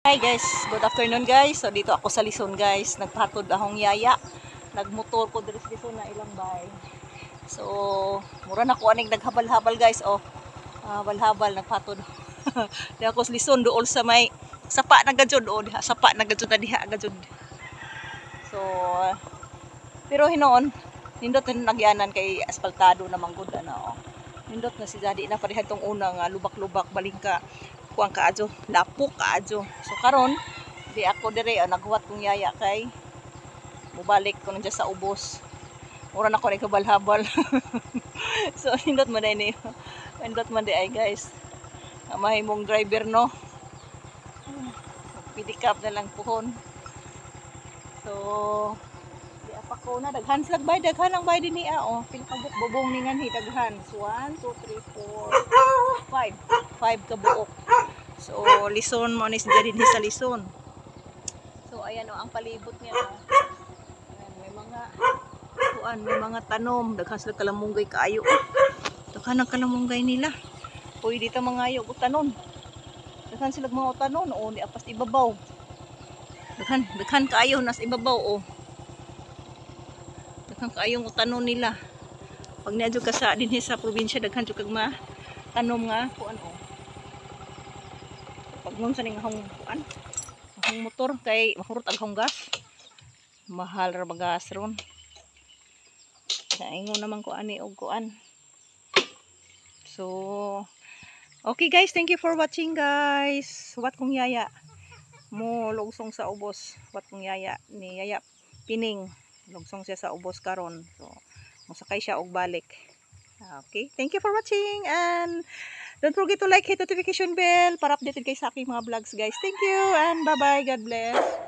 Hi guys, good afternoon guys. So dito ako sa Lison guys. Nagpatod akong yaya. Nagmotor ko diri sa Lison na ilang bay. So mura na ko aning naghabal-habal guys. Oh, habal-habal nagpatod. Di ako sa Lison dool sa may sapa na gajud. Oh, diha sapa na gajud na diha gajud. So pero hinoon nindot na nagyanan kay asfaltado na manggod ana. Oh. Nindot na si Daddy na pareha tong unang lubak-lubak balingka. Kuang kaadyo, lapok kaadyo. So karon di ako dire naghuwat kong yaya kay mubalik ko nandiyan sa ubos. Mura na ko ni kabal-habal. So nindot man ni. Nindot man di ay guys. Mahimong driver no. Pidikap na lang puhon. So di apa ko na daghan slag bay daghan ang bay dinhi oh. Pila ka bubong ni nganhi daghan. So 1 2 3 4 5 ka buok. So, Lison mo ni siya din sa Lison. So, ayan o, ang palibot niya. Ayan, may mga tanom. Daghan sila kalamunggay kaayo. Daghan ang kalamunggay nila. Uy, dito mga ayo, tanon. Daghan sila mga tanon. O, di apas ibabaw. Daghan kaayo, nas ibabaw o. Daghan kaayo ang tanon nila. Pag niadyo ka sa din sa probinsya, daghan dyo kag tanom nga. Kuan o. Pagnon sa ning ahong kuan ahong motor kay mahurot aghong gas mahal ra bagas ron kaingon naman ko ani og kuan. So okay guys, thank you for watching guys. Wat kong yaya mo lugsong sa ubos. Wat kong yaya ni Yaya Pining lugsong siya sa ubos karon. So mosakay siya og balik. Okay, thank you for watching and don't forget to like, hit notification bell para updated kayo sa aking mga vlogs guys. Thank you and bye bye. God bless.